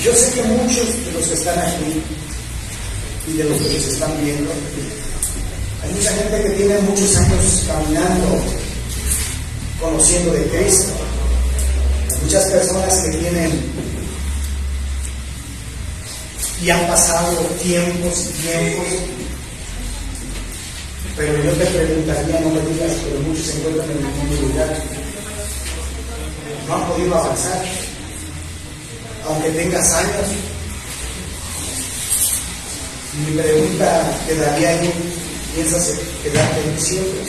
Yo sé que muchos de los que están aquí y de los que nos están viendo, hay mucha gente que tiene muchos años caminando, conociendo de Cristo. Hay muchas personas que tienen y han pasado tiempos y tiempos. Pero yo te preguntaría, no me digas, pero muchos se encuentran en el mismo lugar. No han podido avanzar, aunque tengas años. Mi pregunta quedaría ahí: ¿piensas quedarte en siempre?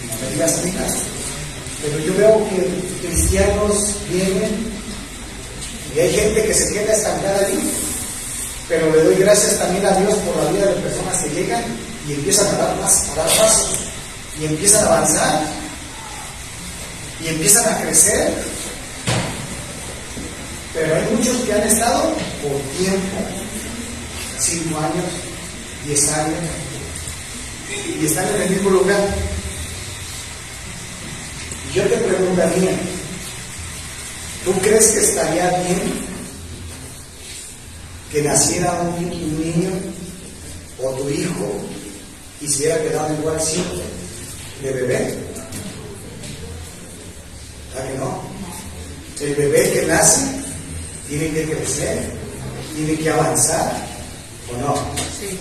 No me digas nada. Pero yo veo que cristianos vienen y hay gente que se queda estancada ahí. Pero le doy gracias también a Dios por la vida de personas que llegan y empiezan a dar pasos, y empiezan a avanzar, y empiezan a crecer. Pero hay muchos que han estado por tiempo, 5 años, 10 años, y están en el mismo lugar. Y yo te preguntaría, ¿tú crees que estaría bien que naciera un niño o tu hijo y se hubiera quedado igual siempre de bebé? ¿Verdad que no? El bebé que nace tiene que crecer, tiene que avanzar, ¿o no? Sí.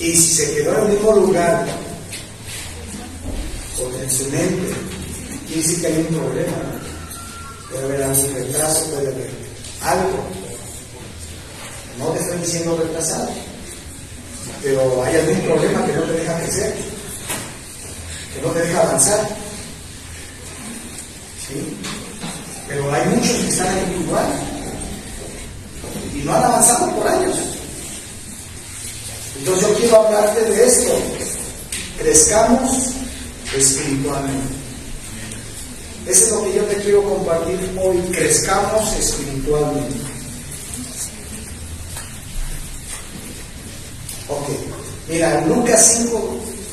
Y si se quedó en el mismo lugar o en su mente, quiere decir que hay un problema. Puede haber algún retraso, puede haber algo. No te estoy diciendo retrasado, pero hay algún problema que no te deja crecer, que no te deja avanzar. ¿Sí? Pero hay muchos que están ahí igual y no han avanzado por años. Entonces yo quiero hablarte de esto: crezcamos espiritualmente. Eso es lo que yo te quiero compartir hoy: crezcamos espiritualmente. Ok, mira, Lucas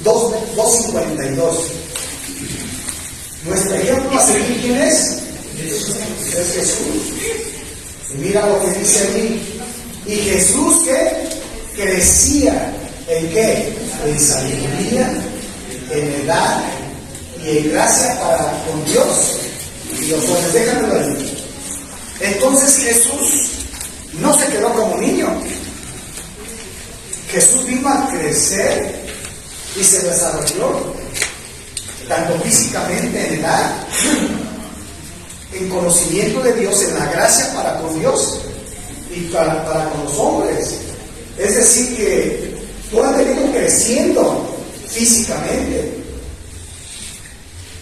2:52. Nuestro ejemplo a seguir, ¿quién es? Es Jesús. Y mira lo que dice ahí: y Jesús, ¿qué? Crecía ¿en qué? En sabiduría, en edad y en gracia para con Dios y los hombres. Déjamelo ahí. Entonces Jesús no se quedó como niño. Jesús vino a crecer y se desarrolló, tanto físicamente, en edad, en conocimiento de Dios, en la gracia para con Dios y para con los hombres. Es decir, que tú has venido creciendo físicamente,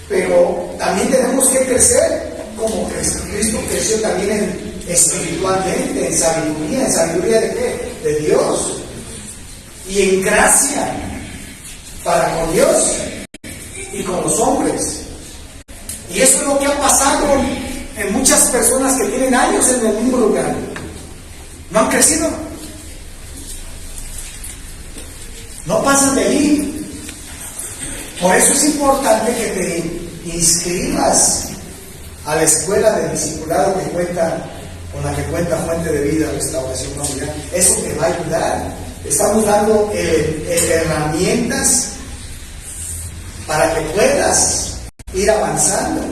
pero también tenemos que crecer como Cristo creció también espiritualmente, en sabiduría. ¿En sabiduría de qué? De Dios. Y en gracia para con Dios y con los hombres. Y eso es lo que ha pasado en muchas personas que tienen años en el mismo lugar. No han crecido, no pasan de ahí. Por eso es importante que te inscribas a la escuela de discipulado que cuenta, con la que cuenta Fuente de Vida, Restauración Familiar. Eso te va a ayudar. Estamos dando herramientas para que puedas ir avanzando.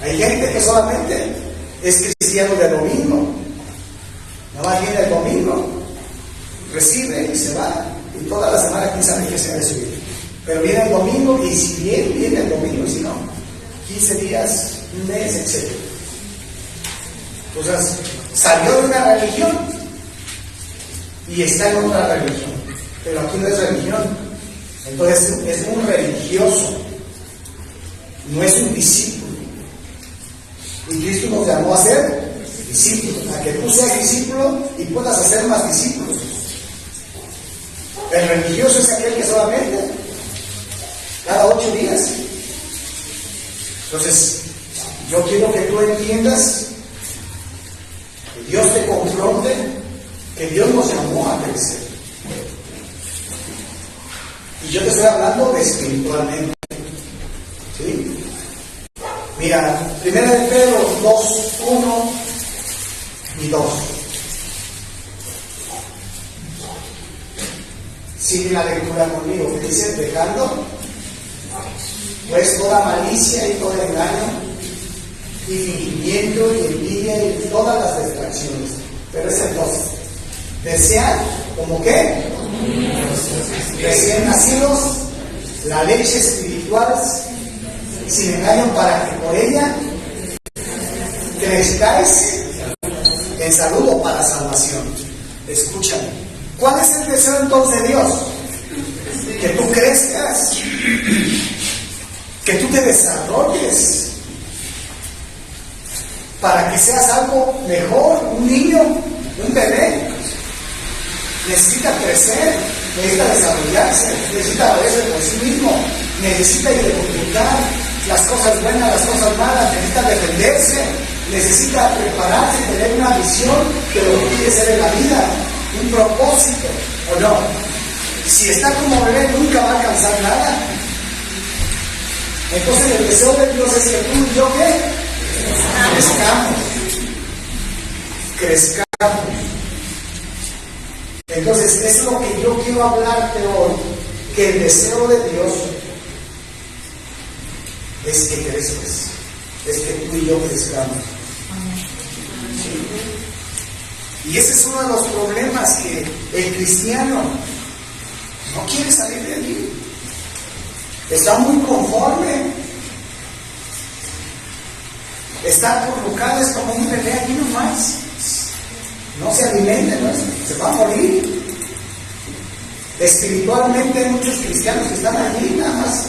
Hay gente que solamente es cristiano de domingo. No va a ir el domingo, recibe y se va. Y toda la semana quién sabe qué se va a recibir. Pero viene el domingo, y si bien viene el domingo, si no, 15 días, un mes, etc. Entonces, salió de una religión y está en otra religión, pero aquí no es religión. Entonces es un religioso, no es un discípulo. Y Cristo nos llamó a ser discípulos, a que tú seas discípulo y puedas hacer más discípulos. El religioso es aquel que solamente cada 8 días. Entonces yo quiero que tú entiendas que Dios te confronte, que Dios nos llamó a crecer. Y yo te estoy hablando de espiritualmente. ¿Sí? Mira, 1 de Pedro 2:1 y 2. Sigue la lectura conmigo, que dice: dejando pues toda malicia y todo engaño y fingimiento y envidia y todas las distracciones. Pero es el 2. Desean, ¿como qué? Recién nacidos, la leche espiritual sin engaño, para que por ella crezcáis en salud o para salvación. Escúchame. ¿Cuál es el deseo entonces de Dios? Que tú crezcas, que tú te desarrolles, para que seas algo mejor. Un niño, un bebé, necesita crecer, necesita desarrollarse, necesita valerse por sí mismo, necesita identificar las cosas buenas, las cosas malas, necesita defenderse, necesita prepararse, tener una visión de lo que quiere ser en la vida, un propósito, ¿o no? Si está como bebé, nunca va a alcanzar nada. Entonces el deseo de Dios es que tú y yo, ¿qué? Crezcamos. Entonces es lo que yo quiero hablarte hoy, que el deseo de Dios es que crezcas, es que tú y yo crezcamos. ¿Sí? Y ese es uno de los problemas, que el cristiano no quiere salir de allí, está muy conforme, está acurrucado, es como un bebé allí nomás, no se alimenta, ¿no? Se va a morir. Espiritualmente hay muchos cristianos que están allí nada más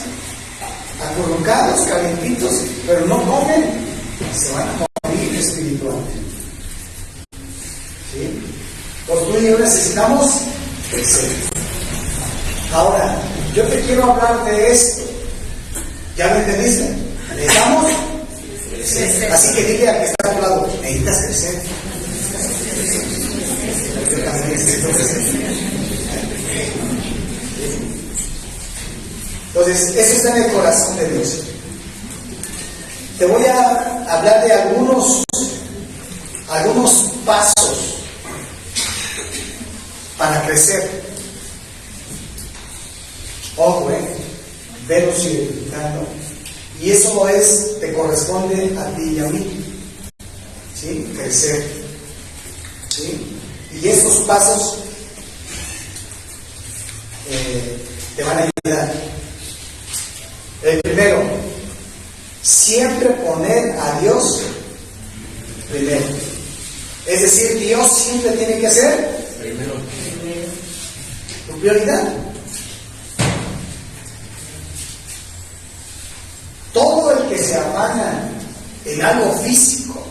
acurrucados, calentitos, pero no comen, se van a morir espiritualmente. ¿Sí? Pues tú y yo necesitamos crecer. Ahora, yo te quiero hablar de esto. ¿Ya me entendiste? Necesitamos crecer. Así que dile al que está a tu lado: necesitas crecer. Entonces, eso está en el corazón de Dios. Te voy a hablar de algunos pasos para crecer. Ojo, velos identificando. Y eso te corresponde a ti y a mí. ¿Sí? Crecer. ¿Sí? Y esos pasos te van a ayudar. El primero, siempre poner a Dios primero. Es decir, Dios siempre tiene que ser primero. Tu prioridad. Todo el que se afana en algo físico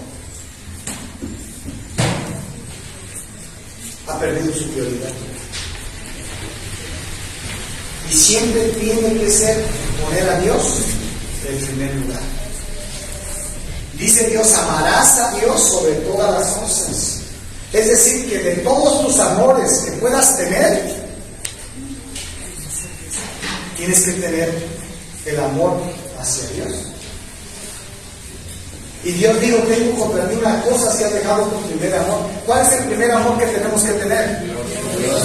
ha perdido su prioridad. Y siempre tiene que ser poner a Dios en primer lugar. Dice Dios: amarás a Dios sobre todas las cosas. Es decir, que de todos tus amores que puedas tener, tienes que tener el amor hacia Dios. Y Dios dijo: tengo que comprender una cosa, si has dejado tu primer amor. ¿Cuál es el primer amor que tenemos que tener? Dios.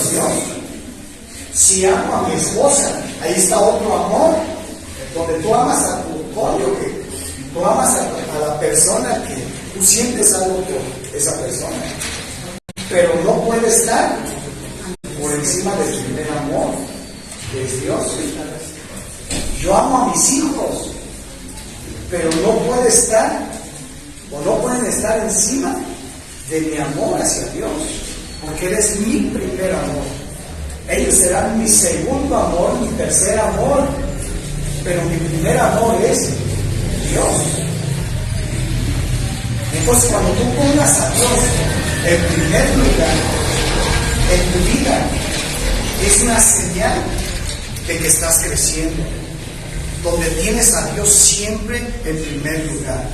Si amo a mi esposa, ahí está otro amor, donde tú amas a tu cónyuge, tú amas a la persona que tú sientes algo por esa persona. Pero no puede estar por encima del primer amor, que es Dios. Yo amo a mis hijos, pero no puede estar, o no pueden estar encima de mi amor hacia Dios, porque Él es mi primer amor. Ellos serán mi segundo amor, mi tercer amor, pero mi primer amor es Dios. Entonces, cuando tú pongas a Dios en primer lugar en tu vida, es una señal de que estás creciendo, donde tienes a Dios siempre en primer lugar.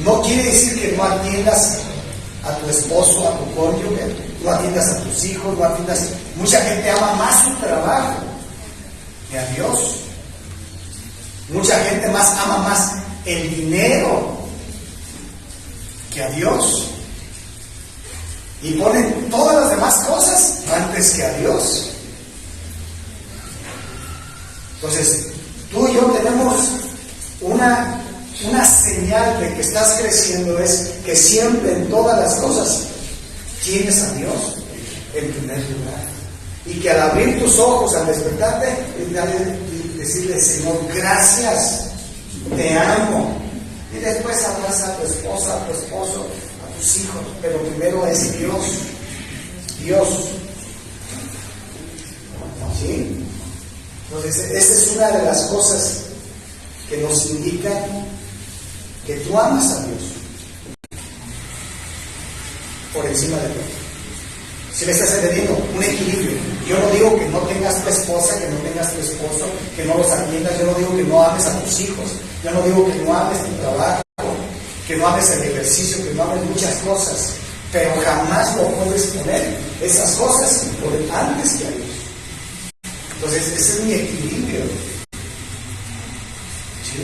No quiere decir que no atiendas a tu esposo, a tu cónyuge, no atiendas a tus hijos, no atiendas. Mucha gente ama más su trabajo que a Dios. Mucha gente ama más el dinero que a Dios. Y ponen todas las demás cosas antes que a Dios. Entonces, tú y yo tenemos una señal de que estás creciendo, es que siempre en todas las cosas tienes a Dios en primer lugar. Y que al abrir tus ojos, al despertarte, decirle: Señor, gracias, te amo. Y después abraza a tu esposa, a tu esposo, a tus hijos. Pero primero es Dios. Dios. ¿Sí? Entonces, esta es una de las cosas que nos indican que tú amas a Dios por encima de todo. Si le estás entendiendo, un equilibrio. Yo no digo que no tengas tu esposa, que no tengas tu esposo, que no los atiendas. Yo no digo que no ames a tus hijos. Yo no digo que no ames tu trabajo, que no ames el ejercicio, que no ames muchas cosas. Pero jamás lo puedes poner esas cosas por antes que a Dios. Entonces, ese es mi equilibrio. ¿Sí?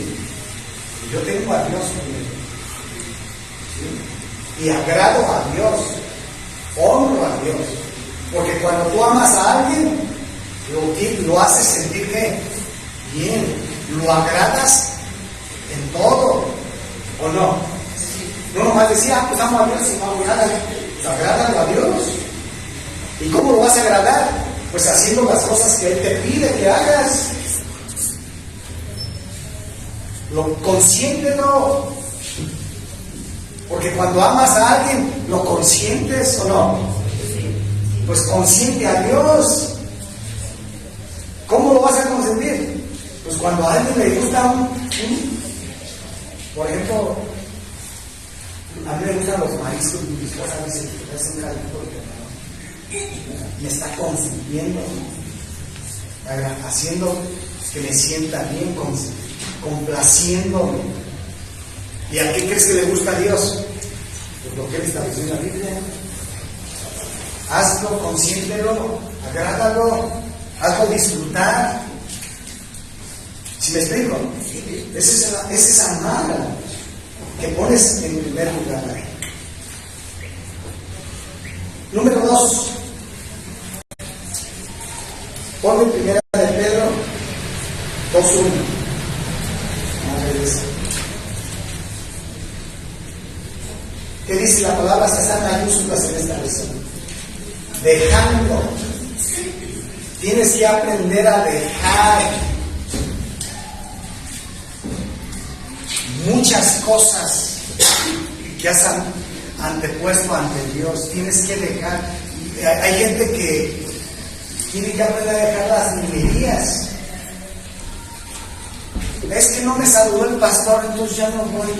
Yo tengo a Dios conmigo. ¿Sí? Y agrado a Dios. Honro a Dios. Porque cuando tú amas a alguien, lo haces sentir bien. Lo agradas en todo. ¿O no? No nomás decía: pues amo a Dios y no hago nada. Pues agrádalo a Dios. ¿Y cómo lo vas a agradar? Pues haciendo las cosas que Él te pide que hagas. Consiéntelo. Porque cuando amas a alguien, ¿lo consientes o no? Pues consiente a Dios. ¿Cómo lo vas a consentir? Pues cuando a alguien le gusta por ejemplo, a mí me gustan los mariscos y mi esposa dice: es un caldito. Me está consintiendo, haciendo que me sienta bien, complaciéndome. ¿Y a qué crees que le gusta a Dios? Pues lo que Él estableció en la Biblia. Hazlo, consiéntelo, agrádalo, hazlo disfrutar. ¿Sí me explico? Ese es amar, que pones en primer lugar. Número 2. Ponme primera de Pedro 2:1. ¿Qué dice la palabra? Se hacen mayúsculas en esta versión. Dejando. Tienes que aprender a dejar muchas cosas que has antepuesto ante Dios. Tienes que dejar. Hay gente que tiene que aprender a dejar las niñerías. Es que no me saludó el pastor, entonces ya no voy.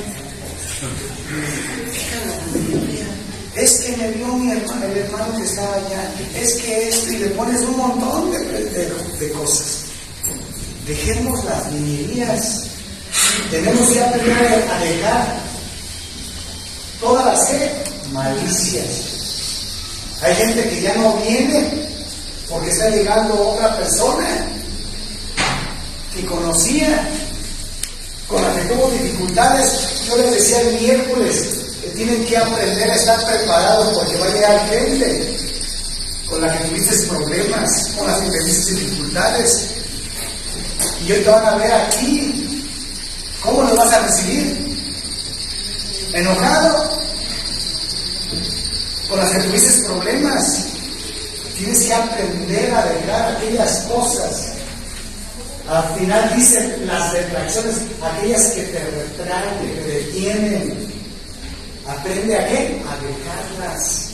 Es que me vio el hermano que estaba allá. Es que esto, y le pones un montón de cosas. Dejemos las niñerías. Tenemos que aprender a dejar todas las malicias. Hay gente que ya no viene porque está llegando otra persona que conocía, con la que tuvo dificultades. Yo les decía el miércoles que tienen que aprender a estar preparados porque va a llegar gente con la que tuviste problemas, con la que tuviste dificultades. Y hoy te van a ver aquí. ¿Cómo lo vas a recibir? ¿Enojado? Con las que tuviste problemas. Tienes que aprender a dejar aquellas cosas. Al final dicen las detracciones, aquellas que te retraen, que te detienen. Aprende a qué? A dejarlas.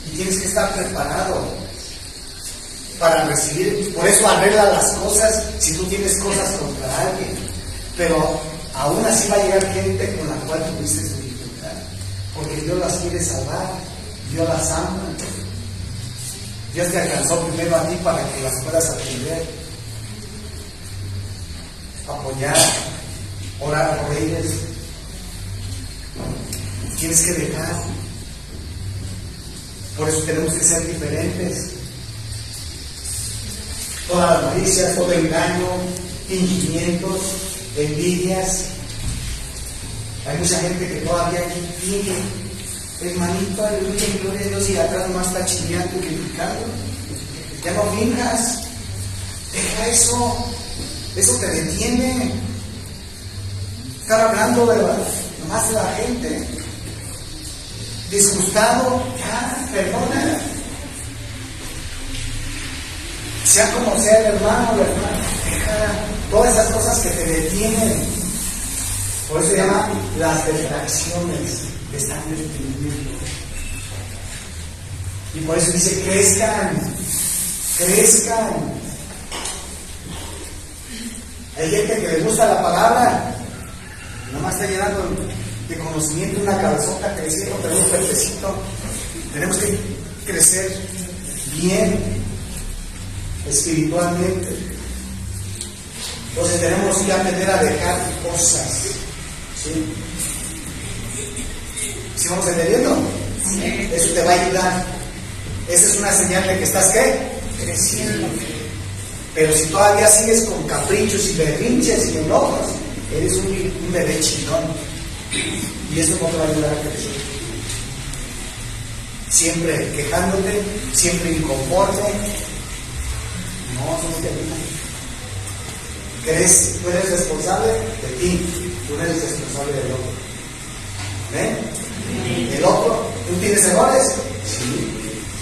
Y tienes que estar preparado para recibir. Por eso arregla las cosas si tú tienes cosas contra alguien. Pero aún así va a llegar gente con la cual tuviste dificultad. Porque Dios las quiere salvar. Dios las ama. Dios te alcanzó primero a ti para que las puedas atender, apoyar, orar por ellas. Tienes que dejar. Por eso tenemos que ser diferentes. Todas las malicias, todo engaño, fingimientos, envidias. Hay mucha gente que todavía finge hermanito, aleluya, gloria a Dios, y atrás nomás está chillando y criticando. Ya no finjas, deja eso, eso te detiene. Estar hablando nomás de la gente, disgustado, ya, perdona. Sea como sea el hermano o la hermana, deja todas esas cosas que te detienen. Por eso se llama las distracciones, están deteniendo. Y por eso dice, crezcan. Hay gente que le gusta la palabra, nomás está llenando de conocimiento una cabezota creciendo, pero un cuerpecito. Tenemos que crecer bien espiritualmente. Entonces tenemos que aprender a dejar cosas. ¿Sí? ¿Sí vamos entendiendo? Sí. Eso te va a ayudar. Esa es una señal de que estás, ¿qué? Creciendo. Pero si todavía sigues con caprichos y berrinches y enojos, eres un bebé chillón. Y eso no te va a ayudar a crecer. Siempre quejándote, siempre inconforme. No, eso no te ayuda. Tú eres responsable de ti, tú no eres responsable del otro. ¿El otro? ¿Tú tienes errores? Sí.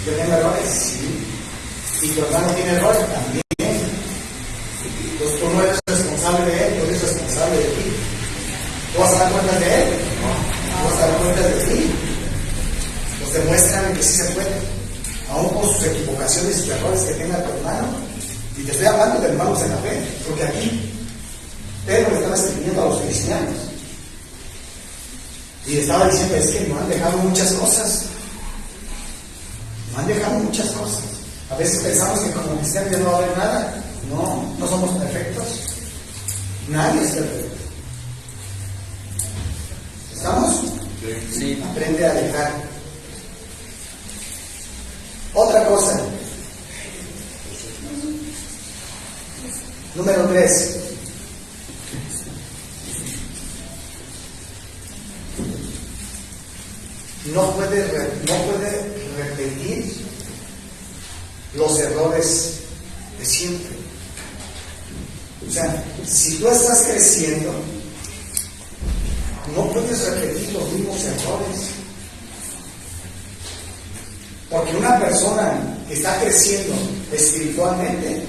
¿Yo tengo errores? Sí. ¿Y tu hermano tiene errores? También. Entonces tú no eres responsable de él, tú eres responsable de ti. ¿Tú vas a dar cuenta de él? No. ¿Tú vas a dar cuenta de ti? Pues demuestran que sí se puede. Aún con sus equivocaciones y errores que tenga tu hermano. Y te estoy hablando de hermanos en la fe, porque aquí Pedro le estaba escribiendo a los cristianos. Y le estaba diciendo, es que nos han dejado muchas cosas. Nos han dejado muchas cosas. A veces pensamos que como cristianos ya no va a haber nada. No somos perfectos. Nadie es perfecto. ¿Estamos? Sí. Aprende a dejar. Otra cosa. Número 3. No puede repetir los errores de siempre. O sea, si tú estás creciendo, no puedes repetir los mismos errores. Porque una persona que está creciendo espiritualmente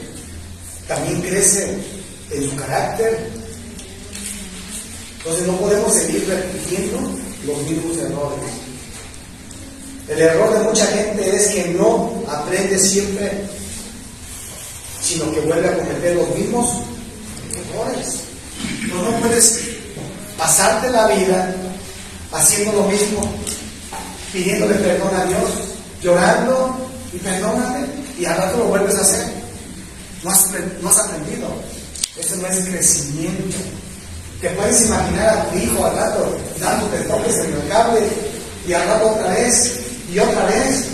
también crece en su carácter. Entonces no podemos seguir repitiendo los mismos errores. El error de mucha gente es que no aprende siempre, sino que vuelve a cometer los mismos errores. No puedes pasarte la vida haciendo lo mismo, pidiéndole perdón a Dios, llorando y perdóname, y al rato lo vuelves a hacer. No has aprendido. Eso no es crecimiento. Te puedes imaginar a tu hijo al rato dándote toques en el cable y al rato otra vez y otra vez.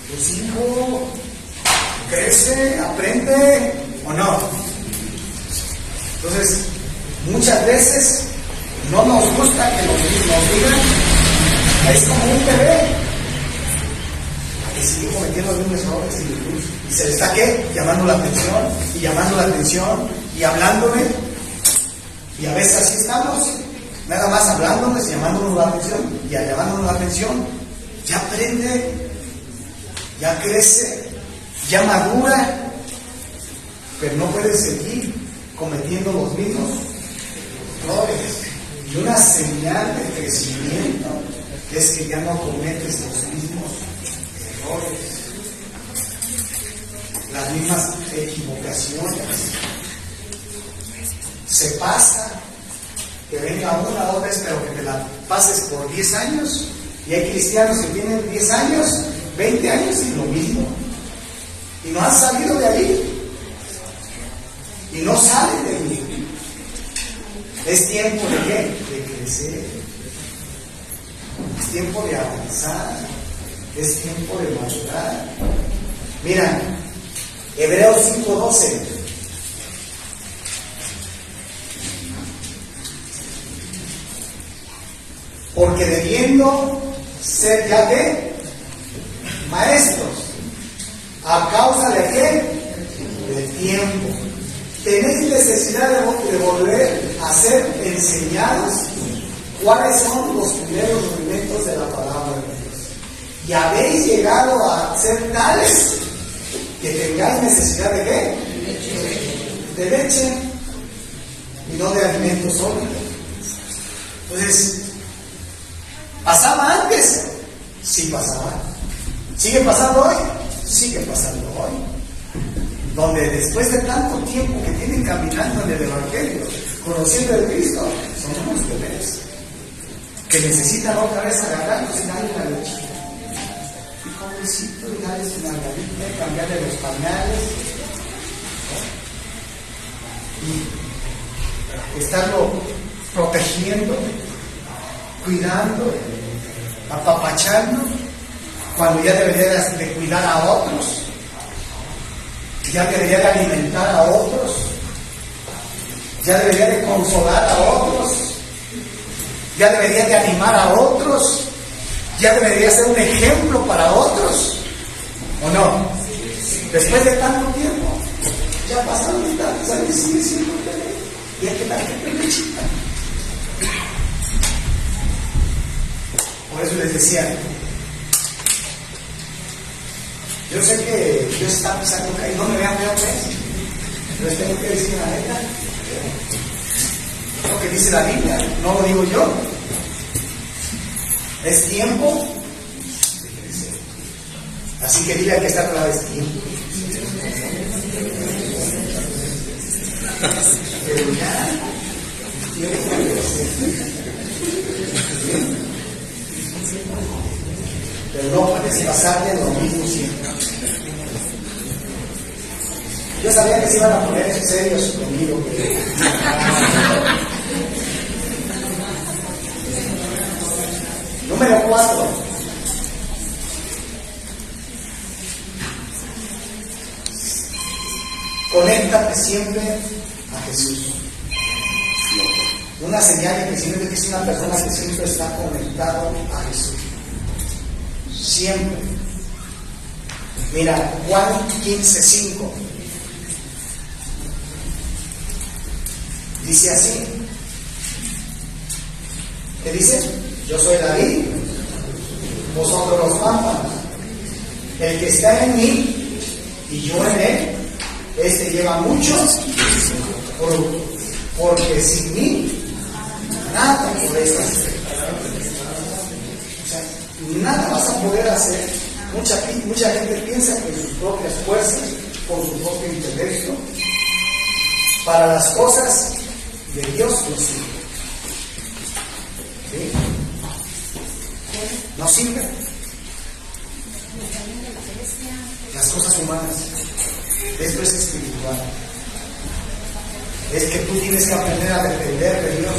Pues hijo, crece, aprende o no. Entonces, muchas veces no nos gusta que nos digan, es como un bebé que sigue cometiendo los mismos errores y se le está llamando la atención y hablándole. Y a veces así estamos, nada más hablándonos y llamándonos la atención, y llamándonos la atención, ya aprende, ya crece, ya madura, pero no puede seguir cometiendo los mismos errores. Y una señal de crecimiento es que ya no cometes los mismos errores, las mismas equivocaciones. Se pasa, que venga una o 2 veces, pero que te la pases por 10 años. Y hay cristianos que tienen 10 años, 20 años y lo mismo. Y no han salido de ahí. Y no salen de ahí. Es tiempo de ¿qué? De crecer. Es tiempo de avanzar. Es tiempo de madurar. Mira, Hebreos 5:12. Porque debiendo ser ya que maestros. ¿A causa de qué? Del tiempo. ¿Tenéis necesidad de volver a ser enseñados cuáles son los primeros rudimentos de la palabra de Dios? Y habéis llegado a ser tales que tengáis necesidad de qué? De leche y no de alimento sólido. Entonces, ¿pasaba antes? Sí pasaba. ¿Sigue pasando hoy? Sigue pasando hoy. Donde después de tanto tiempo que tienen caminando en el Evangelio, conociendo a Cristo, son unos bebés que necesitan otra vez agarrarlos y darle una lechita. Y pobrecito, y darle su margarita, cambiarle los pañales, y estarlo protegiendo, cuidando, apapachando, cuando ya debería de cuidar a otros, ya debería de alimentar a otros, ya debería de consolar a otros, ya debería de animar a otros, ya debería ser un ejemplo para otros, ¿o no? Después de tanto tiempo, ya pasaron tantos años, sigue siendo un bebé, y hay que darle lechita. Por eso les decía, yo sé que Dios está pisando acá y no me vean feo, pero les tengo que decir la neta. Lo que dice la Biblia, no lo digo yo. Es tiempo de crecer. Así que dile que está otra vez tiempo. Pero ya, tiempo de crecer. Pero no puedes pasarte lo mismo siempre. Yo sabía que se iban a poner serios conmigo. Número 4. Conéctate siempre a Jesús. Una señal de crecimiento es que es una persona que siempre está conectado a Jesús. Siempre. Mira, Juan 15:5 dice así. ¿Qué dice? Yo soy la vid, vosotros los pámpanos. El que está en mí y yo en él, este lleva mucho fruto, porque sin mí nada podéis hacer. O sea, nada vas a poder hacer. Mucha gente piensa que sus propias fuerzas, con su propio intelecto, para las cosas de Dios no sirve. ¿Sí? No sirve. Las cosas humanas. Esto es espiritual. Es que tú tienes que aprender a depender de Dios,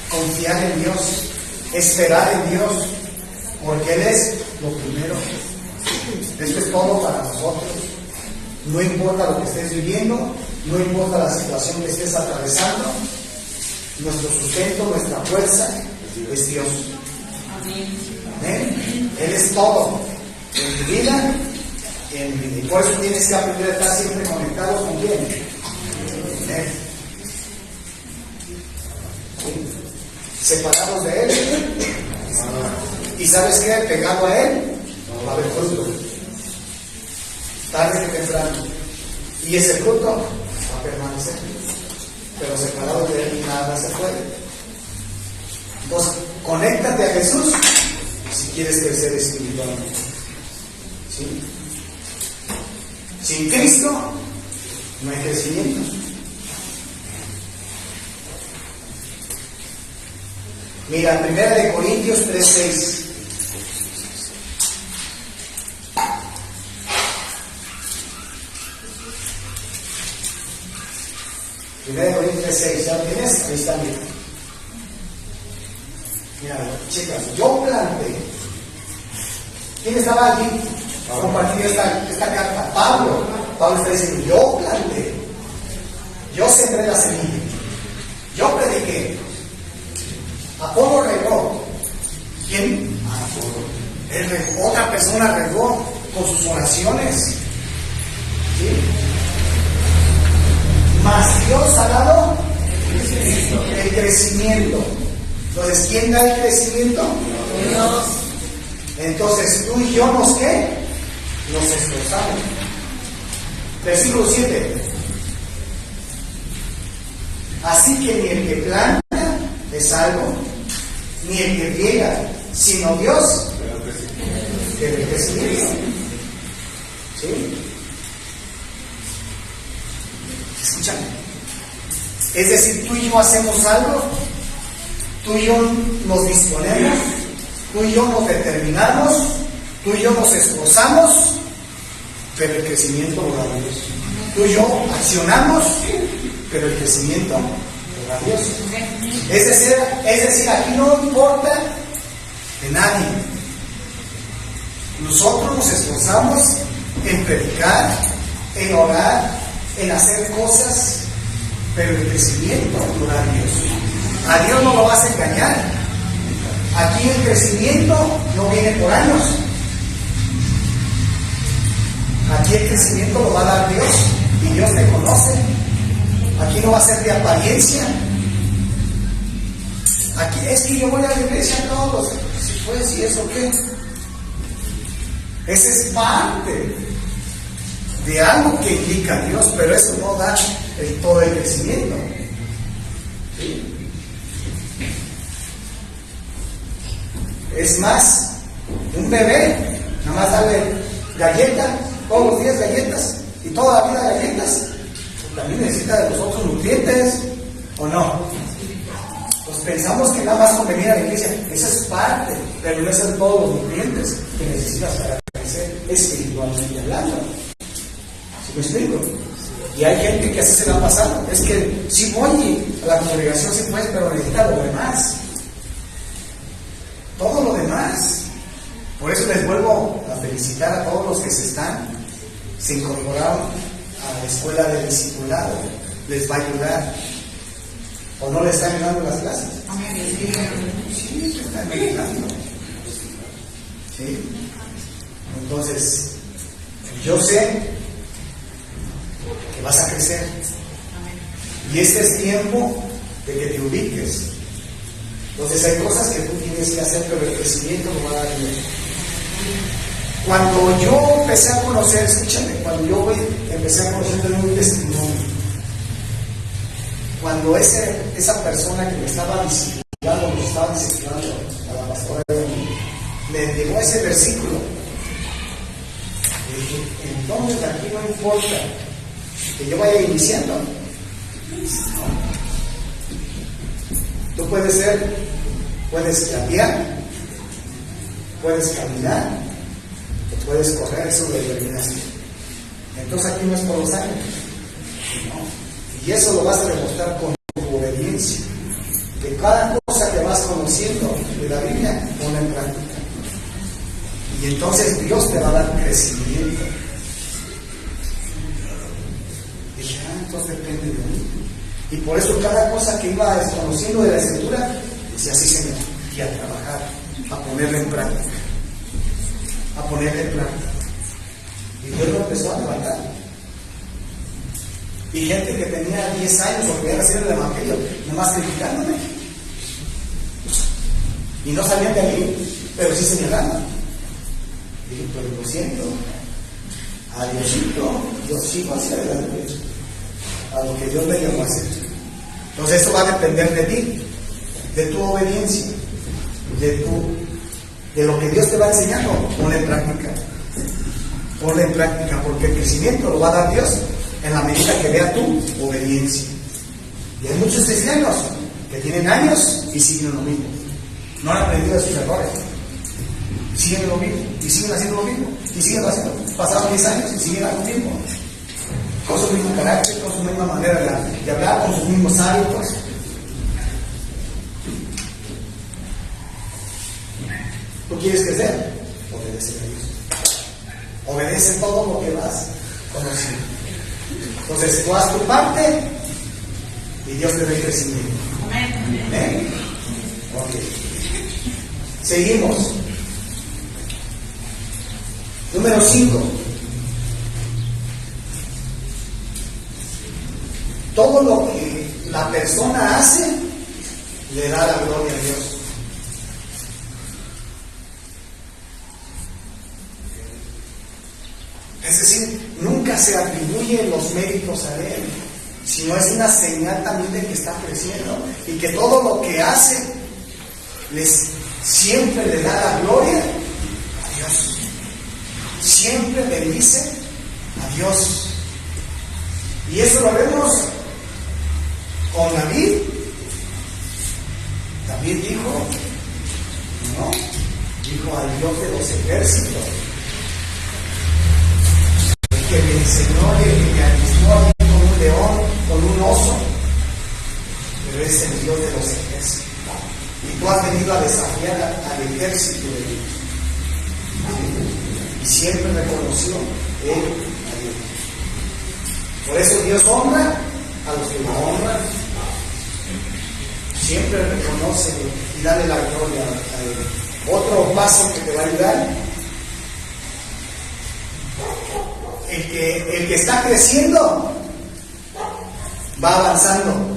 confiar en Dios, esperar en Dios, porque Él es lo primero. Esto es todo para nosotros. No importa lo que estés viviendo, no importa la situación que estés atravesando, nuestro sustento, nuestra fuerza es Dios. Amén. Él es todo en tu vida y en mi vida. Y por eso tienes que aprender a estar siempre conectado con quién. Amén. Separados de Él. Y sabes qué, pegado a Él va a haber fruto, tarde que temprano, y ese fruto va a permanecer, pero separado de Él nada se puede. Entonces, conéctate a Jesús si quieres crecer espiritualmente. ¿Sí? Sin Cristo no hay crecimiento. Mira, 1 Corintios 3:6. 1 Corintios 3:6, ¿ya lo tienes? Ahí está, mira. Mira, chicas, yo planté. ¿Quién estaba allí compartiendo esta carta? Pablo. Pablo está diciendo, yo planté. Yo sembré la semilla. Yo prediqué. Apolo regó. ¿Quién? Otra persona regó con sus oraciones. ¿Sí? Mas Dios ha dado el crecimiento. Entonces, ¿quién da el crecimiento? Dios. Entonces, tú y yo nos ¿qué? Nos esforzamos. Versículo 7. Así que ni el que planta es salvo, ni el que riega, sino Dios que el crecimiento. ¿Sí? Escúchame. Es decir, tú y yo hacemos algo, tú y yo nos disponemos, tú y yo nos determinamos, tú y yo nos esforzamos, pero el crecimiento lo da Dios. Tú y yo accionamos, pero el crecimiento lo da Dios. Es decir, aquí no importa de nadie. Nosotros nos esforzamos en predicar, en orar, en hacer cosas, pero el crecimiento lo da Dios. A Dios no lo vas a engañar. Aquí el crecimiento no viene por años. Aquí el crecimiento lo va a dar Dios y Dios te conoce. Aquí no va a ser de apariencia. Aquí es que yo voy a la iglesia todos. Si pues, ¿y eso qué? Esa es parte de algo que indica a Dios, pero eso no da todo el crecimiento. ¿Sí? Es más, un bebé, nada más darle galleta, todos los días galletas, y toda la vida galletas, también necesita de los otros nutrientes, ¿o no? Pues pensamos que nada más con venir a la iglesia, esa es parte, pero no son todos los nutrientes que necesitas para crecer espiritualmente hablando. ¿Sí me explico? Y hay gente que así se la ha pasado. Es que sí voy a la congregación, sí pues, pero necesita lo demás. Todo lo demás. Por eso les vuelvo a felicitar a todos los que se incorporaron a la escuela de discipulado. Les va a ayudar. ¿O no les están ayudando las clases? Sí, se están ayudando. ¿Sí? Entonces, yo sé que vas a crecer. Y este es tiempo de que te ubiques. Entonces hay cosas que tú tienes que hacer, pero el crecimiento lo va a dar Dios. Cuando yo empecé a conocer, escúchame, cuando yo empecé a conocer de un testimonio, cuando esa persona que me estaba discipulando, a la pastora, me llegó ese versículo, y dije, entonces aquí no importa que yo vaya iniciando. Tú puedes cambiar, puedes caminar, o puedes correr, eso lo determinaste. Entonces aquí no es por los años, no. Y eso lo vas a demostrar con tu obediencia. Que cada cosa que vas conociendo de la Biblia, ponla en práctica. Y entonces Dios te va a dar crecimiento. Dije, entonces depende de mí. Y por eso cada cosa que iba desconociendo de la Escritura, decía, así Señor, y a trabajar, a ponerla en práctica. A ponerla en práctica. Y Dios lo empezó a levantar. Y gente que tenía 10 años o que había recibido el Evangelio, nomás criticándome. Y no salían de allí, pero sí señalando. Dije, pero lo siento, a Diosito, yo sigo hacia adelante, a lo que Dios me llamó a hacer. Entonces eso va a depender de ti, de tu obediencia, de lo que Dios te va enseñando. Ponle en práctica. Ponle en práctica, porque el crecimiento lo va a dar Dios en la medida que vea tu obediencia. Y hay muchos cristianos que tienen años y siguen lo mismo. No han aprendido de sus errores. Siguen lo mismo, y siguen haciendo lo mismo, y siguen haciendo. Pasaron 10 años y siguen lo mismo. Con su mismo carácter, con su misma manera de hablar, con sus mismos hábitos. ¿Tú quieres crecer? Obedece a Dios. Obedece todo lo que vas conociendo. Entonces tú haz tu parte y Dios te da el crecimiento. Amén. Ok. Seguimos. Número 5. Todo lo que la persona hace le da la gloria a Dios. Es decir, nunca se atribuyen los méritos a Él, sino es una señal también de que está creciendo y que todo lo que hace siempre le da la gloria a Dios. Siempre bendice a Dios. Y eso lo vemos con David. David dijo, ¿no? Dijo al Dios de los ejércitos, que me enseñó y que me alimentó a mí con un león, con un oso, pero es el Dios de los ejércitos. Y tú has venido a desafiar al ejército de Dios. Y siempre reconoció él a Dios. Por eso Dios honra a los que lo honran. Siempre reconoce y dale la gloria a Él. Otro paso que te va a ayudar: el que está creciendo va avanzando.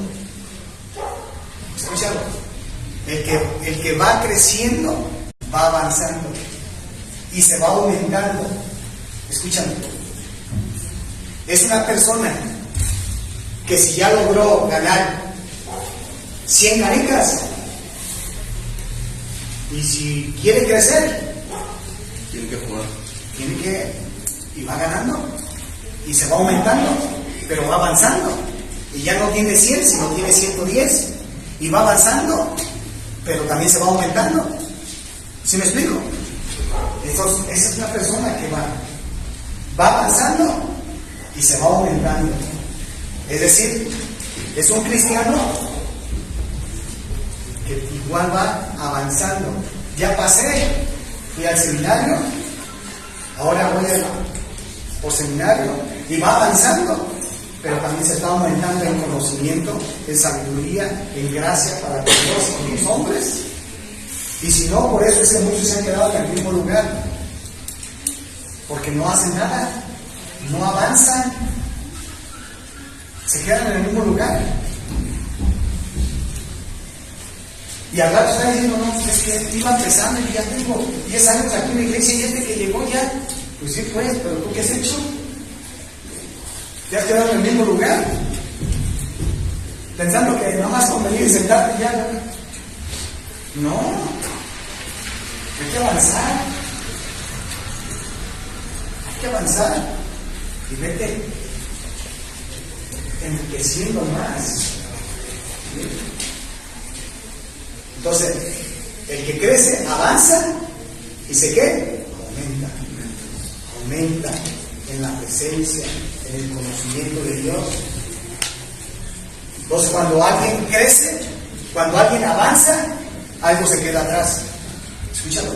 Escúchalo. El que va creciendo va avanzando y se va aumentando. Escúchame. Es una persona que si ya logró ganar 100 canicas y si quiere crecer, tiene que jugar. Y va ganando y se va aumentando, pero va avanzando y ya no tiene 100, sino tiene 110 y va avanzando, pero también se va aumentando. ¿Sí me explico? Entonces, esa es una persona que va avanzando y se va aumentando. Es decir, es un cristiano que igual va avanzando. Ya pasé, fui al seminario, ahora voy por seminario y va avanzando, pero también se está aumentando en conocimiento, en sabiduría, en gracia para con Dios y con los hombres. Y si no, por eso es que muchos se han quedado en el mismo lugar, porque no hacen nada, no avanzan, se quedan en el mismo lugar. Y al rato está diciendo, no, es que iba empezando y ya tengo 10 años aquí en la iglesia y este que llegó ya, pues sí, pues, pero ¿tú qué has hecho? ¿Te has quedado en el mismo lugar? Pensando que nada más con venir y sentarte ya. No, hay que avanzar. Hay que avanzar. Y vete enriqueciendo más. Entonces, el que crece avanza y se ¿qué? Aumenta en la presencia, en el conocimiento de Dios. Entonces, cuando alguien crece, cuando alguien avanza, algo se queda atrás. Escúchalo.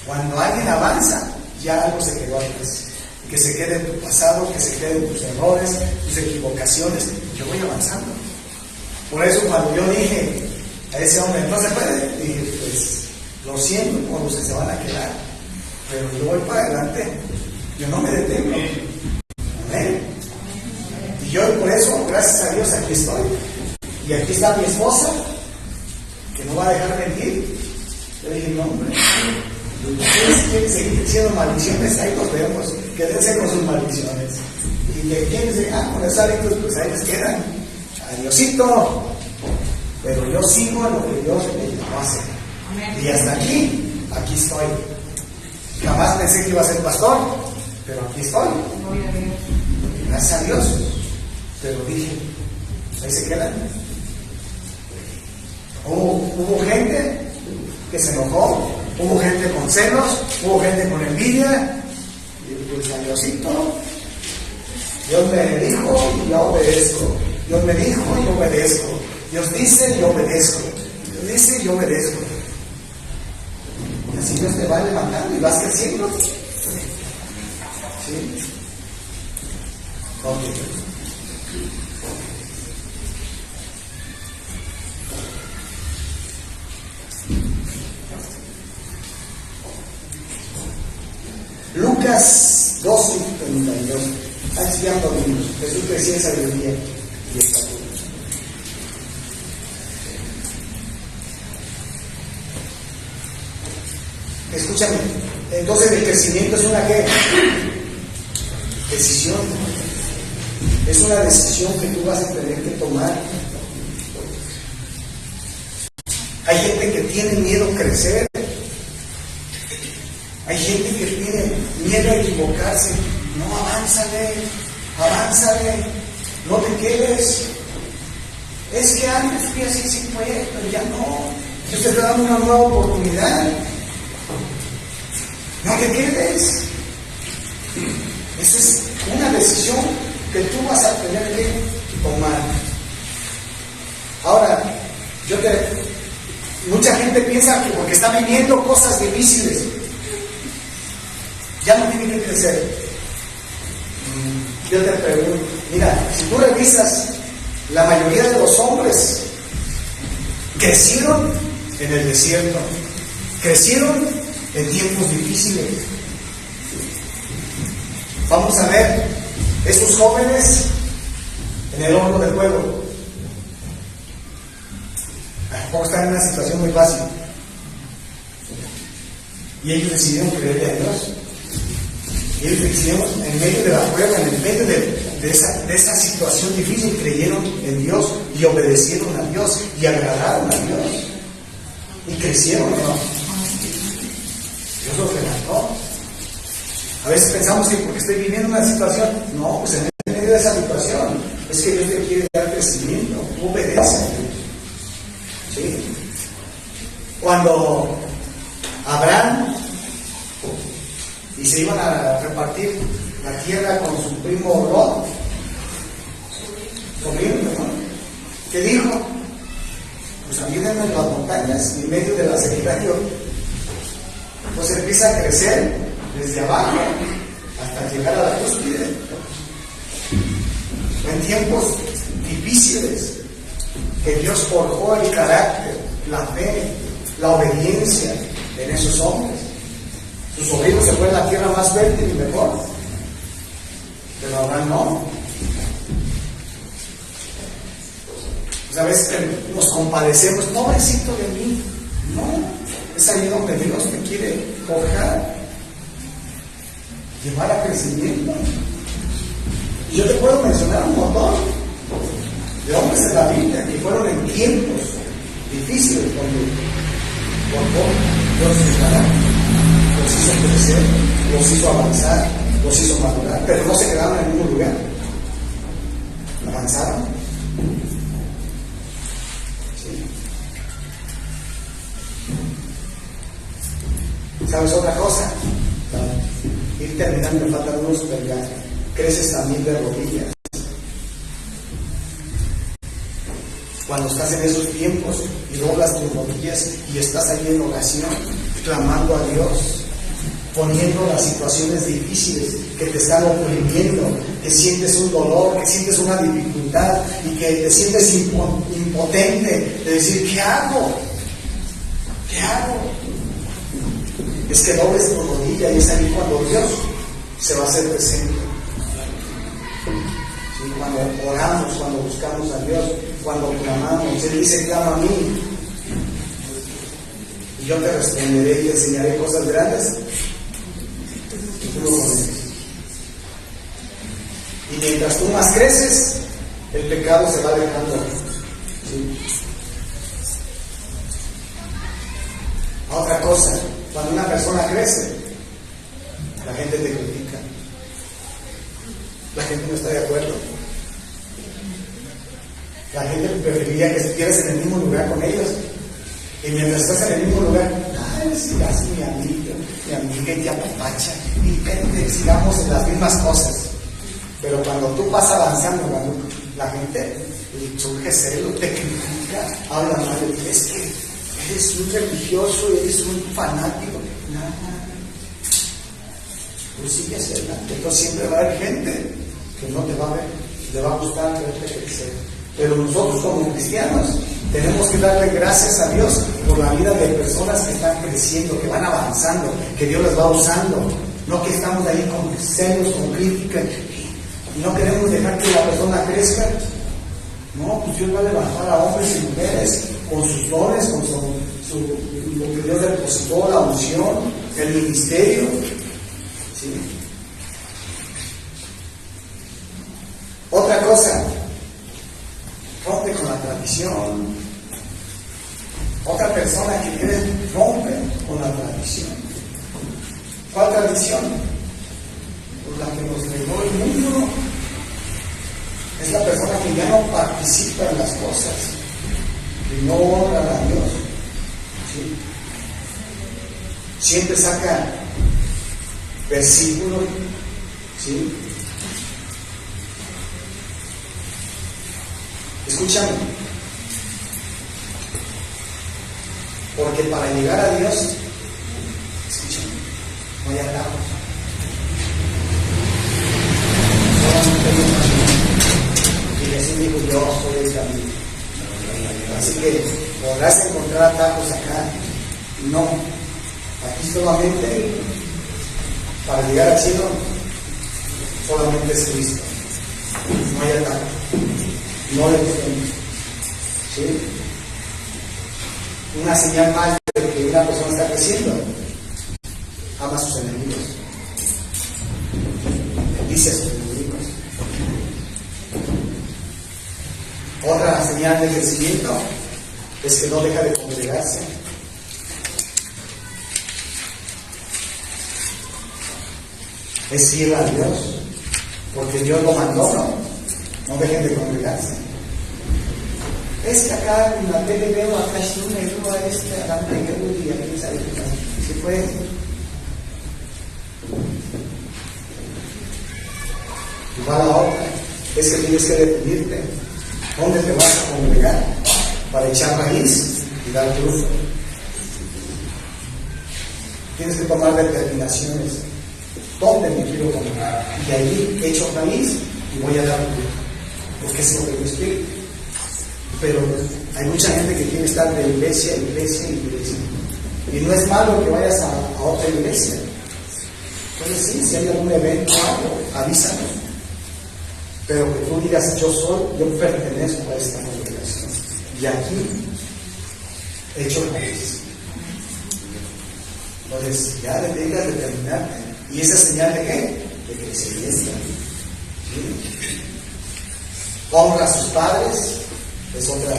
Cuando alguien avanza, ya algo se quedó atrás. Que se quede en tu pasado, que se queden tus errores, tus equivocaciones. Yo voy avanzando. Por eso cuando yo dije a ese hombre, no se puede, dije, pues, lo siento por los que se van a quedar, pero yo voy para adelante. Yo no me detengo. Amén. Y yo por eso, gracias a Dios, aquí estoy. Y aquí está mi esposa, que no va a dejar mentir. Yo dije, no, hombre, ustedes quieren seguir diciendo maldiciones, ahí nos vemos, quédense con sus maldiciones. Y que quieren decir, con esos hábitos, pues ahí les quedan. Adiosito. Pero yo sigo en lo que Dios me llamó a hacer. Y hasta aquí estoy. Jamás pensé que iba a ser pastor, pero aquí estoy. Gracias a Dios. Pero dije, ahí se quedan. Hubo gente que se enojó, hubo gente con celos, hubo gente con envidia. Y pues a Diosito, Dios me dijo y yo obedezco. Dios me dijo y yo obedezco. Dios dice y yo obedezco. Dios dice y yo obedezco. Y así Dios te va levantando y vas creciendo. ¿Sí? Ok. Lucas Jeremías 12:32. Así llaman los libros. Jesús crecía en sabiduría y estatura. Escúchame, entonces el crecimiento es una ¿qué? Decisión. Es una decisión que tú vas a tener que tomar. Hay gente que tiene miedo a crecer. Hay gente que tiene miedo a equivocarse. No, avánzale, no te quedes. Es que antes fui así, sí fue, pero ya no. Dios te está dando una nueva oportunidad. No te quedes. Esa es una decisión que tú vas a tener que tomar. Ahora, mucha gente piensa que porque está viviendo cosas difíciles, ya no tiene que crecer. Yo te pregunto, mira, si tú revisas, la mayoría de los hombres crecieron en el desierto, crecieron en tiempos difíciles. Vamos a ver esos jóvenes en el horno del fuego. Tampoco están en una situación muy fácil. Y ellos decidieron creerle a Dios. Y ellos decidieron, en medio de la prueba, en medio de esa situación difícil, creyeron en Dios y obedecieron a Dios y agradaron a Dios. Y crecieron, ¿no? Dios los levantó. A veces pensamos que porque estoy viviendo una situación, no, pues en medio de esa situación, es que Dios te quiere dar crecimiento, tú obedeces a Dios. ¿Sí? Cuando Abraham y se iban a repartir la tierra con su primo Lot, sobrino, ¿no? ¿Qué dijo? Pues ayúdenme en las montañas, en medio de la sequía. Pues empieza a crecer desde abajo hasta llegar a la cúspide. En tiempos difíciles, que Dios forjó el carácter, la fe, la obediencia en esos hombres. Su sobrino se fue a la tierra más fértil y mejor, pero Abraham no. Pues a veces nos compadecemos, pobrecito de mí. No, es ahí donde Dios me quiere forjar, llevar a crecimiento. Y yo te puedo mencionar un montón de hombres en la Biblia que fueron en tiempos difíciles donde Dios los hizo crecer, los hizo avanzar, los hizo madurar, pero no se quedaron en el mismo lugar. Avanzaron. ¿Sí? ¿Sabes otra cosa? Ir terminando, me faltan unos, pero ya creces también de rodillas. Cuando estás en esos tiempos y doblas tus rodillas y estás ahí en oración, clamando a Dios, poniendo las situaciones difíciles que te están oprimiendo, que sientes un dolor, que sientes una dificultad y que te sientes impotente de decir, ¿qué hago? ¿Qué hago? Es que dobles tu rodilla y es ahí cuando Dios se va a hacer presente. ¿Sí? Cuando oramos, cuando buscamos a Dios, cuando clamamos, Él dice, clama a mí y yo te responderé y te enseñaré cosas grandes y tú lo conoces. Y mientras tú más creces, el pecado se va alejando. ¿Sí? Otra cosa, cuando una persona crece, la gente te critica, la gente no está de acuerdo, la gente preferiría que estuvieras en el mismo lugar con ellos, y mientras estás en el mismo lugar, ay, sigas mi amiga y te apapacha, y que sigamos en las mismas cosas. Pero cuando tú vas avanzando, la gente surge celo, te critica, habla mal de ti, es que eres un religioso, eres un fanático. Nada. Tú sigues adelante. Entonces siempre va a haber gente que no te va a ver, le va a gustar verte crecer. Pero nosotros como cristianos tenemos que darle gracias a Dios por la vida de personas que están creciendo, que van avanzando, que Dios les va usando. No que estamos ahí con celos, con crítica, y no queremos dejar que la persona crezca. No, pues Dios va a levantar a hombres y mujeres con sus dones, con lo que Dios depositó, la unción, el ministerio. ¿Sí? Otra cosa, rompe con la tradición. Otra persona que cree rompe con la tradición. ¿Cuál tradición? Pues la que nos legó el mundo. Es la persona que ya no participa en las cosas y no honra a Dios. ¿Sí? Siempre saca versículos. ¿Sí? Escúchame. Porque para llegar a Dios, escúchame, no hay atajos. Y así dijo, yo soy el camino. Así que podrás encontrar atajos acá. No. Aquí solamente, para llegar al cielo, solamente es Cristo. No hay atajos. No le defendemos. ¿Sí? Una señal más de que una persona está creciendo: ama a sus enemigos, bendice a sus enemigos. Otra señal de crecimiento es que no deja de congregarse. Es fiel a Dios, porque Dios lo mandó. No dejen de congregarse. Es que acá en la tele veo a Cashin, veo a a la y a quién sabe qué tal. ¿Se puede? Igual la otra es que tienes que definirte. ¿Dónde te vas a congregar? Para echar raíz y dar fruto. Tienes que tomar determinaciones. ¿Dónde me quiero congregar? Y ahí echo raíz y voy a dar fruto. Porque es lo que Dios quiere. Pero hay mucha gente que quiere estar de iglesia en iglesia en iglesia. Y no es malo que vayas a otra iglesia. Entonces sí, si hay algún evento o algo, avísanos. Pero que tú digas, yo pertenezco a esta congregación. Y aquí he hecho raíz. Entonces ya deberías determinarte. ¿Y esa señal de qué? De crecimiento. ¿Sí? Honra a sus padres. Es otra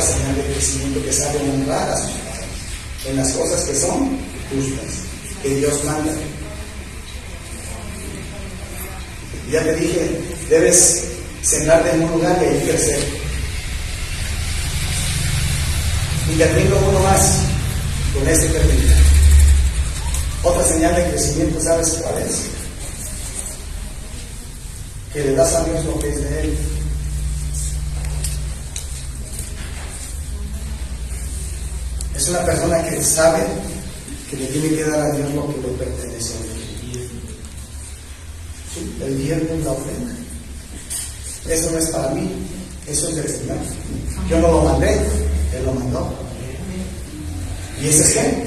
señal de crecimiento, que sabe honrar a sus padres en las cosas que son justas, que Dios manda. Ya te dije, debes sentarte en un lugar y ahí crecer. Y termino uno más, con este termino. Otra señal de crecimiento, ¿sabes cuál es? Que le das a Dios lo que es de Él. Es una persona que sabe que le tiene que dar a Dios lo que le pertenece a Dios. ¿Sí? El diezmo es la ofrenda. Eso no es para mí, eso es del Señor. Yo no lo mandé, Él lo mandó. ¿Y eso es qué?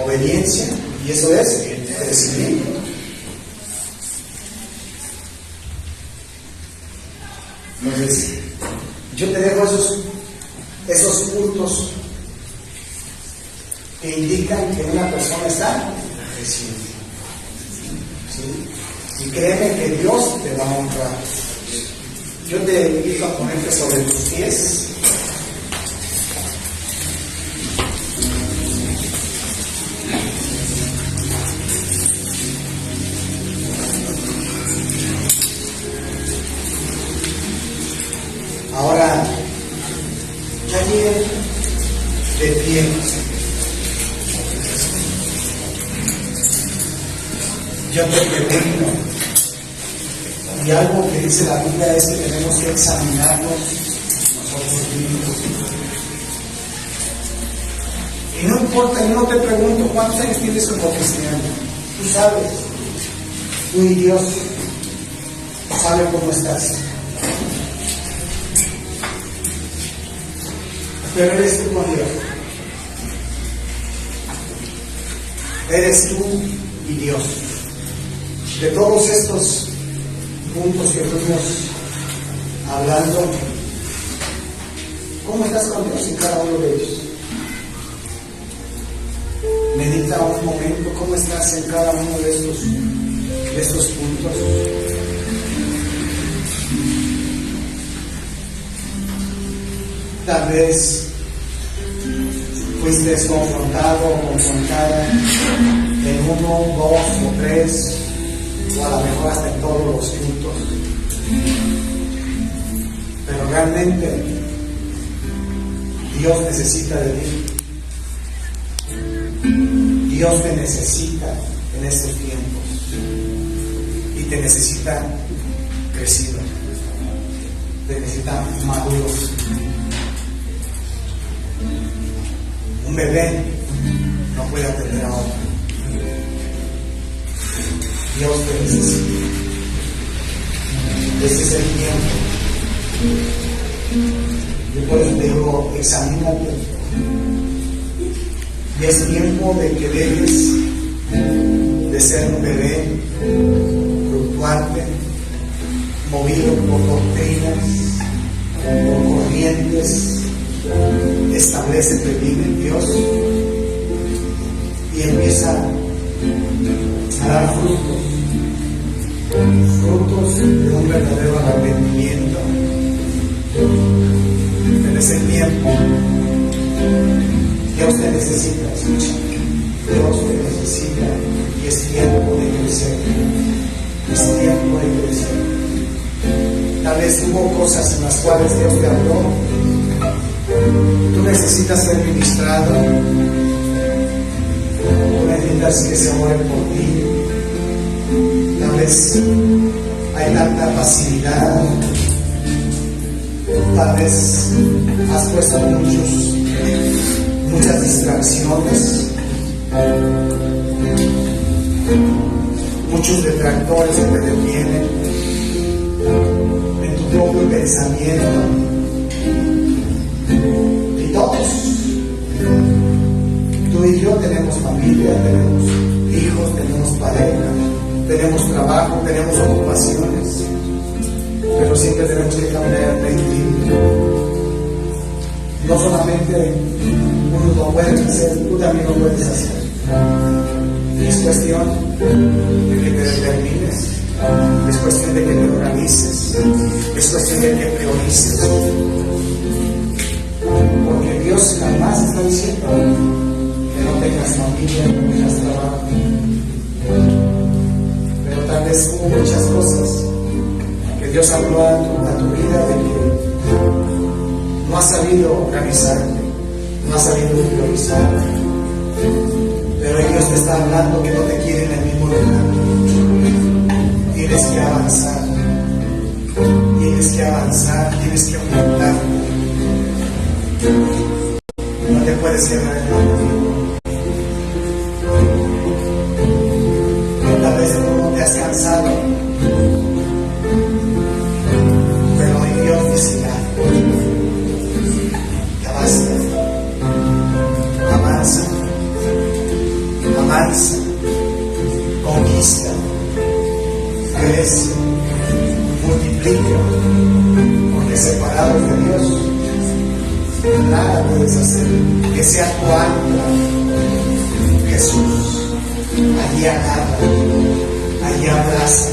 Obediencia. Y eso es crecimiento. Entonces, yo te dejo esos puntos que indican que una persona está creciendo. ¿Sí? Y créeme que Dios te va a honrar. Yo te invito a ponerte sobre tus pies. Ahora, calle de pie. Yo te pregunto, y algo que dice la Biblia es que tenemos que examinarnos nosotros mismos. Y no importa, yo no te pregunto cuántos años tienes como cristiano. Tú sabes, tú y Dios saben cómo estás. Pero eres tú con Dios. Eres tú y Dios. De todos estos puntos que fuimos hablando, ¿cómo estás con Dios en cada uno de ellos? Medita un momento cómo estás en cada uno de estos puntos. Tal vez fuiste confrontado o confrontada en 1, 2 o 3, o a lo mejor hasta en todos los puntos. Pero realmente Dios necesita de ti. Dios te necesita en estos tiempos y te necesita crecido, te necesita maduro. Un bebé no puede atender a otro. Dios te necesita. Este es el tiempo. Yo por eso te digo, examínate. Y es tiempo de que dejes de ser un bebé fluctuante, movido por doctrinas, por corrientes. Establecete bien en Dios y empieza a dar frutos de un verdadero arrepentimiento. En ese tiempo Dios te necesita, escucha. Dios te necesita y es tiempo de crecer. Es tiempo de crecer. Tal vez hubo cosas en las cuales Dios te habló. Tú necesitas ser ministrado. Tú necesitas que se ore por ti. Tal vez hay tanta pasividad. Tal vez has puesto muchas distracciones, muchos detractores que te detienen en tu propio pensamiento. Y todos, tú y yo tenemos familia, tenemos hijos, tenemos pareja, tenemos trabajo, tenemos ocupaciones, pero siempre tenemos que caminar en equilibrio. No solamente uno lo puede hacer, tú también lo puedes hacer. Es cuestión de que te determines, es cuestión de que te organices, es cuestión de que priorices. Porque Dios jamás está diciendo que no tengas familia, que no tengas trabajo. Pero tal vez hubo muchas cosas que Dios habló a tu vida de que no has sabido organizarte, no has sabido priorizar. Pero Dios te está hablando que no te quiere en el mismo lugar. Tienes que avanzar, tienes que aumentar. No te puedes quedar en el mismo. Tal vez no te has cansado, pero hoy Dios dice ya basta. Avanza, conquista, crece, multiplica, porque separados de Dios nada puedes hacer. Que sea tu ancla Jesús. Allí agarra, allí abraza.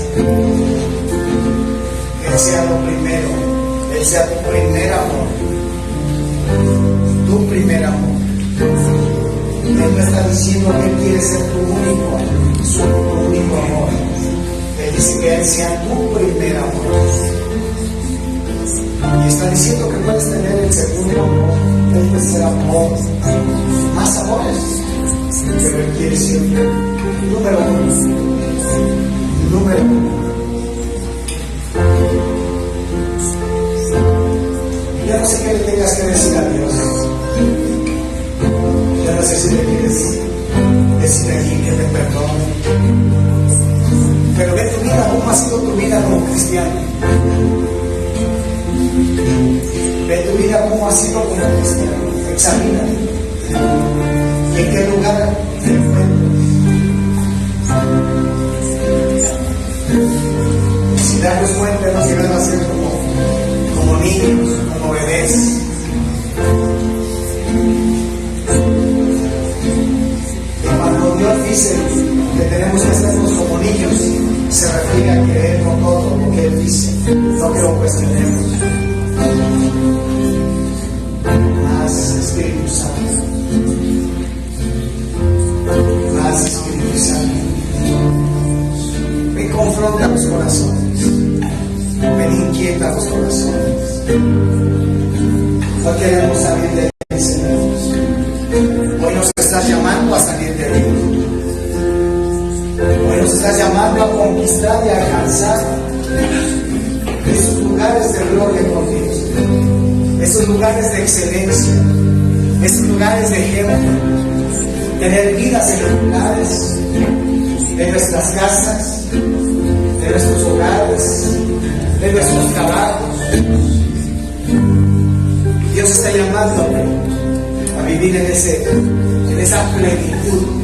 Que Él sea lo primero, Él sea tu primer amor, tu primer amor. Él no está diciendo que Él quiere ser tu único amor. Él dice que Él sea tu primer amor. Y está diciendo que puedes tener el segundo amor, el tercer amor, más amores. Pero Él quiere siempre número uno. Ya no sé qué le tengas que decir a Dios. Ya no sé si le quieres decir aquí que te perdone. Pero ve tu vida, cómo ha sido tu vida como cristiano. Ve tu vida cómo ha sido como cristiano. Examínate. ¿Y en qué lugar te encuentras? Sin darnos cuenta nos llegan a ser como niños, como bebés. Y cuando Dios dice que tenemos que hacernos como niños, se refiere a creernos todo lo que Él dice, no que lo cuestionemos. Más Espíritu Santo, más Espíritu Santo. Me confronta los corazones, me inquieta los corazones. No queremos salir de ahí, Señor. Hoy nos estás llamando a salir de ahí. Hoy nos estás llamando a conquistar y a alcanzar esos lugares de gloria contigo, esos lugares de excelencia, esos lugares de ejemplo, tener vidas en los lugares de nuestras casas, de nuestros hogares, de nuestros trabajos. Dios está llamando a vivir en esa plenitud